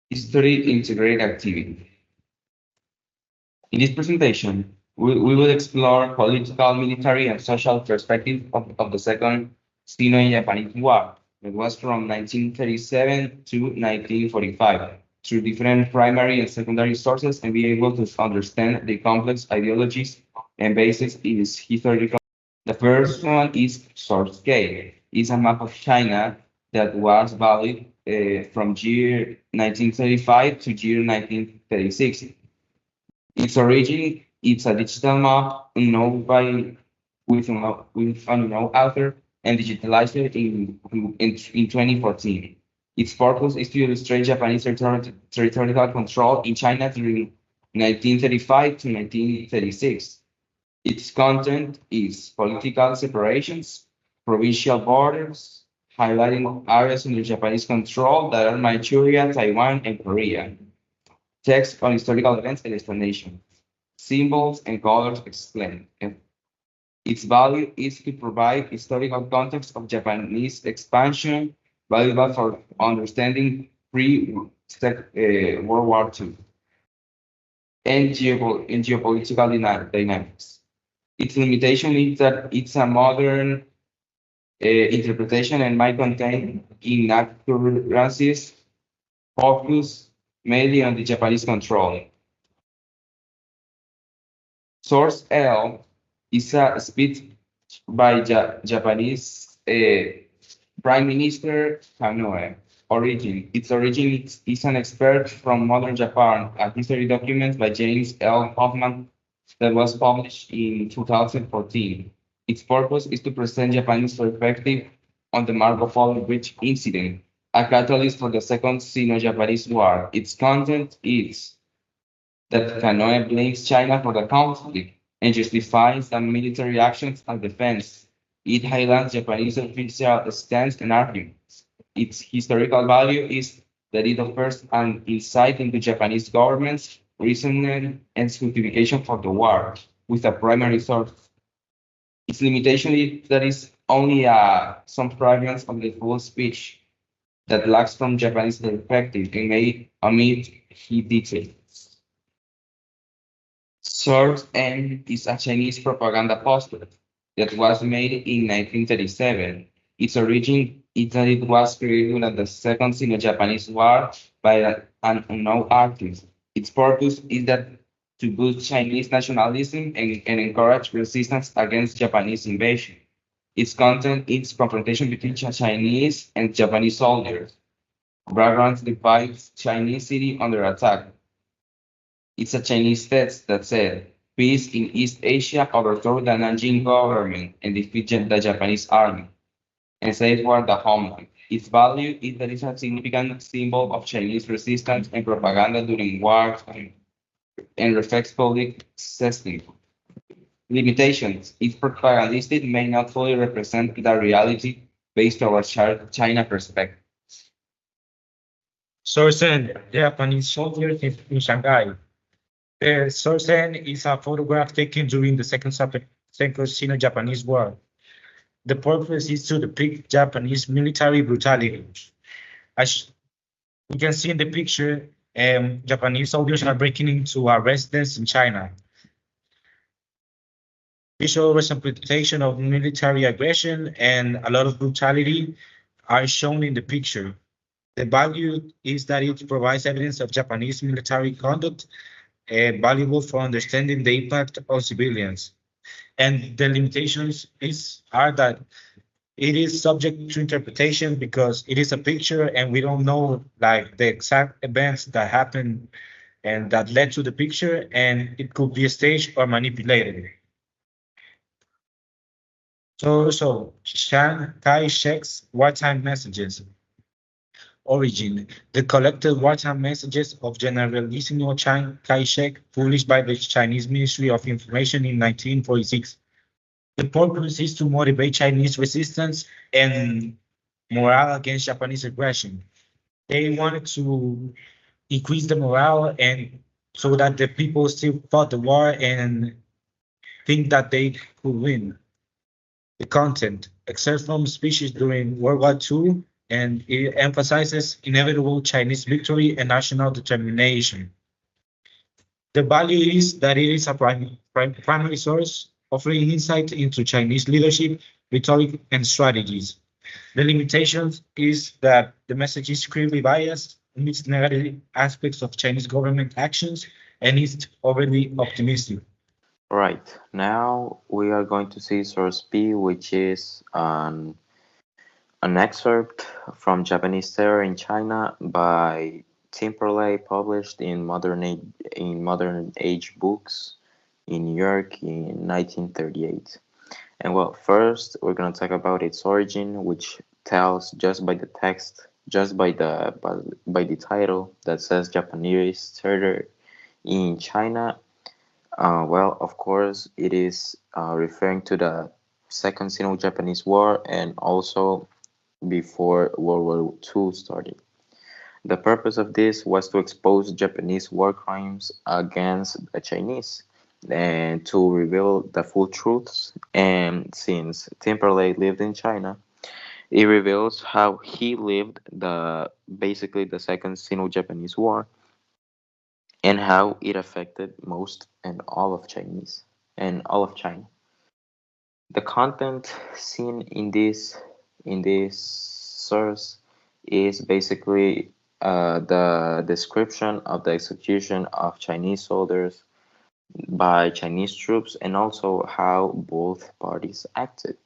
History Integrated Activity. In this presentation, we will explore political, military, and social perspective of the Second Sino-Japanese War. It was from 1937 to 1945 through different primary and secondary sources and be able to understand the complex ideologies and bases in its historical. The first one is source scale. It's a map of China that was valid from year 1935 to year 1936. Its origin is a digital map known by with unknown author and digitalized in 2014. Its purpose is to illustrate Japanese territorial control in China during 1935 to 1936. Its content is political separations, provincial borders, highlighting areas under Japanese control that are Manchuria, Taiwan, and Korea. Text on historical events and explanation. Symbols and colors explained. Its value is to provide historical context of Japanese expansion, valuable for understanding pre-World War II and geopolitical dynamics. Its limitation is that it's a modern interpretation and might contain inaccuracies focused mainly on the Japanese control. Source L is a speech by Japanese Prime Minister Kanoe. Its origin is an expert from modern Japan, a history document by James L. Hoffman that was published in 2014. Its purpose is to present Japanese perspective on the Marco Polo Bridge incident, a catalyst for the Second Sino-Japanese War. Its content is that Kanoe blames China for the conflict and justifies the military actions as defense. It highlights Japanese official stance and arguments. Its historical value is that it offers an insight into Japanese government's reasoning and justification for the war, with a primary source. Its limitation is that it's only some fragments of the full speech that lacks from Japanese perspective and may omit key details. Source M is a Chinese propaganda poster that was made in 1937. Its origin is that it was created during the Second Sino-Japanese War by an unknown artist. Its purpose is that to boost Chinese nationalism and encourage resistance against Japanese invasion. Its content is confrontation between Chinese and Japanese soldiers. Background depict Chinese city under attack. It's a Chinese text that said, peace in East Asia overthrow the Nanjing government and defeated the Japanese army, and safeguard the homeland. Its value is that it's a significant symbol of Chinese resistance and propaganda during wars and reflects public safety. Limitations. Its propagandistic may not fully represent the reality based on our China perspective. Source-N, Japanese soldiers in Shanghai. The Source-N is a photograph taken during the Second Sino-Japanese War. The purpose is to depict Japanese military brutality. As we can see in the picture, Japanese soldiers are breaking into a residence in China. Visual representation of military aggression and a lot of brutality are shown in the picture. The value is that it provides evidence of Japanese military conduct, valuable for understanding the impact on civilians. And the limitations are that it is subject to interpretation because it is a picture and we don't know like the exact events that happened and that led to the picture, and it could be staged or manipulated. So Chiang Kai-shek's wartime messages. Origin: the collected wartime messages of Generalissimo Chiang Kai-shek, published by the Chinese Ministry of Information in 1946. The purpose is to motivate Chinese resistance and morale against Japanese aggression. They wanted to increase the morale and so that the people still fought the war and think that they could win. The content: excerpt from speeches during World War II and it emphasizes inevitable Chinese victory and national determination. The value is that it is a primary source, offering insight into Chinese leadership, rhetoric, and strategies. The limitations is that the message is clearly biased, omits negative aspects of Chinese government actions, and is overly optimistic. Right, now we are going to see source B, which is an excerpt from Japanese Terror in China by Timperley, published in Modern Age Books in New York in 1938. And well, first we're gonna talk about its origin, which tells just by the text, just by the title that says Japanese Terror in China. Well, of course, it is referring to the Second Sino-Japanese War and also before World War II started. The purpose of this was to expose Japanese war crimes against the Chinese and to reveal the full truths. And since Timperley lived in China, it reveals how he lived the basically the Second Sino-Japanese War and how it affected most and all of Chinese and all of China. The content seen in this source is basically the description of the execution of Chinese soldiers by Chinese troops and also how both parties acted.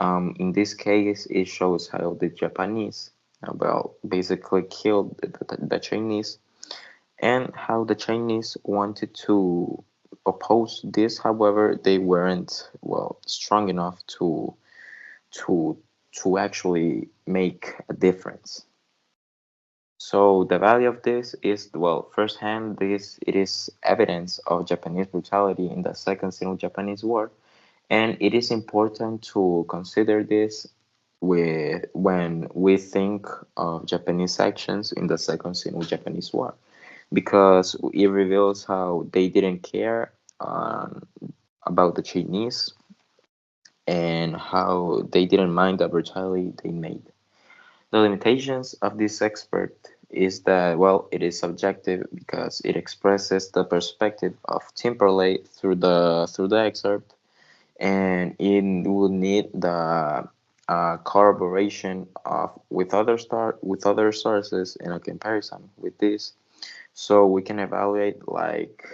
In this case, it shows how the Japanese, well, basically killed the Chinese and how the Chinese wanted to oppose this. However, they weren't well strong enough to to actually make a difference. So the value of this is well, firsthand, this it is evidence of Japanese brutality in the Second Sino-Japanese War, and it is important to consider this with when we think of Japanese actions in the Second Sino-Japanese War, because it reveals how they didn't care about the Chinese and how they didn't mind the brutality they made. The limitations of this expert is that, well, it is subjective because it expresses the perspective of Timperley through the excerpt, and it will need the corroboration of with other sources in a comparison with this, so we can evaluate like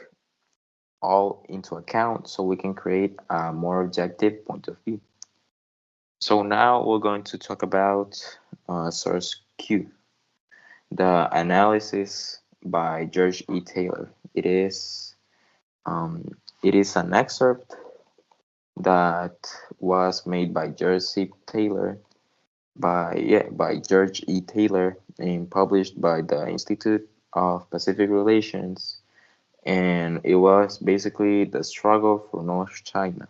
all into account, so we can create a more objective point of view. So now we're going to talk about source Q, the analysis by George E. Taylor. Um, it is an excerpt that was made by by George E. Taylor and published by the Institute of Pacific Relations, and it was basically the struggle for North China,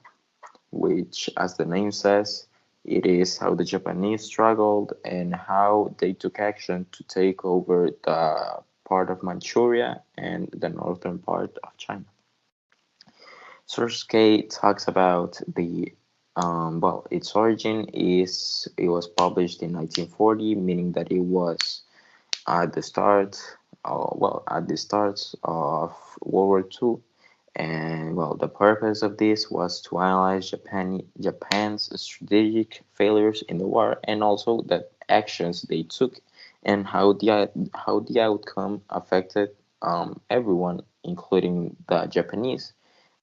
which, as the name says, it is how the Japanese struggled and how they took action to take over the part of Manchuria and the northern part of China. Source K talks about the well, its origin is it was published in 1940, meaning that it was at the start, at the start of World War II, and well, the purpose of this was to analyze Japan's strategic failures in the war and also the actions they took and how the outcome affected everyone, including the Japanese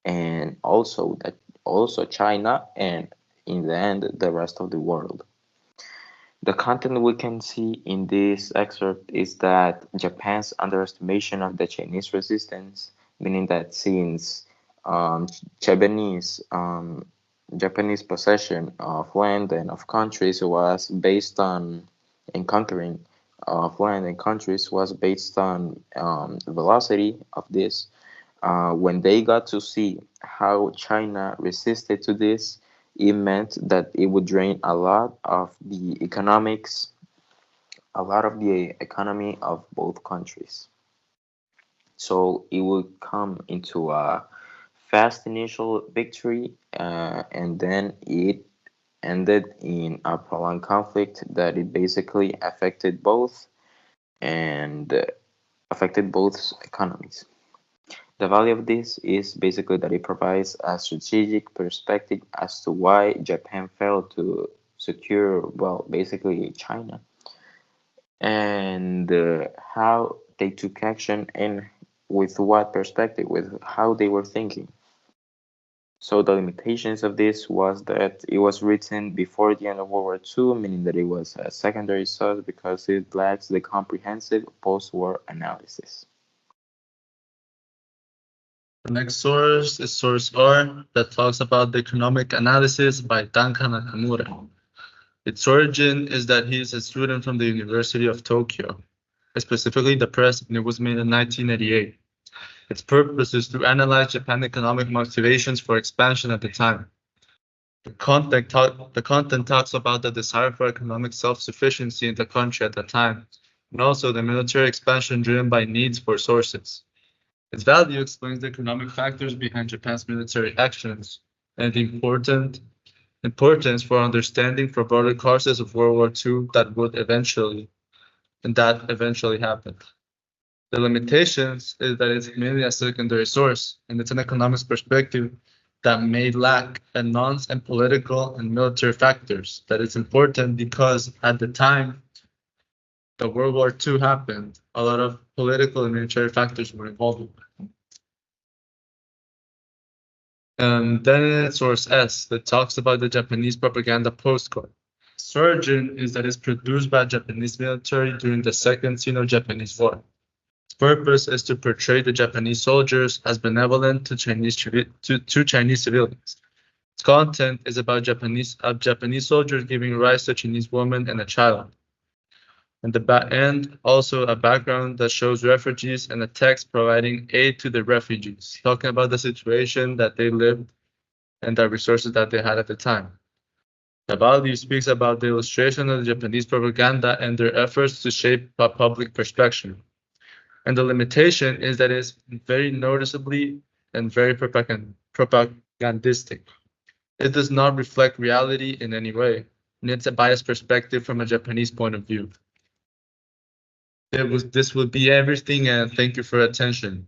and also China and in the end the rest of the world. The content we can see in this excerpt is that Japan's underestimation of the Chinese resistance, meaning that since um, Japanese Japanese possession of land and of countries was based on and conquering of land and countries was based on velocity of this. When they got to see how China resisted to this, it meant that it would drain a lot of the economy of both countries. So it would come into a fast initial victory, and then ended in a prolonged conflict that it basically affected both economies. The value of this is basically that it provides a strategic perspective as to why Japan failed to secure, well, basically China, and how they took action and with what perspective, with how they were thinking. So the limitations of this was that it was written before the end of World War II, meaning that it was a secondary source because it lacks the comprehensive post-war analysis. The next source is source R that talks about the economic analysis by Duncan Nakamura. Its origin is that he is a student from the University of Tokyo, specifically the press, and it was made in 1988. Its purpose is to analyze Japan's economic motivations for expansion at the time. The content talks about the desire for economic self-sufficiency in the country at the time, and also the military expansion driven by needs for sources. Its value explains the economic factors behind Japan's military actions and the importance for understanding for broader causes of World War II that eventually happened. The limitations is that it's mainly a secondary source, and it's an economics perspective that may lack finance and political and military factors. That it's important because at the time the World War II happened, a lot of political and military factors were involved. And then it's source S that talks about the Japanese propaganda postcard. Its origin is that it's produced by Japanese military during the Second Sino-Japanese War. Its purpose is to portray the Japanese soldiers as benevolent to Chinese civilians. Its content is about Japanese soldiers giving rights to a Chinese woman and a child. And also a background that shows refugees and a text providing aid to the refugees, talking about the situation that they lived and the resources that they had at the time. The value speaks about the illustration of the Japanese propaganda and their efforts to shape a public perception. And the limitation is that it's very noticeably and very propagandistic. It does not reflect reality in any way, and it's a biased perspective from a Japanese point of view. This would be everything, and thank you for attention.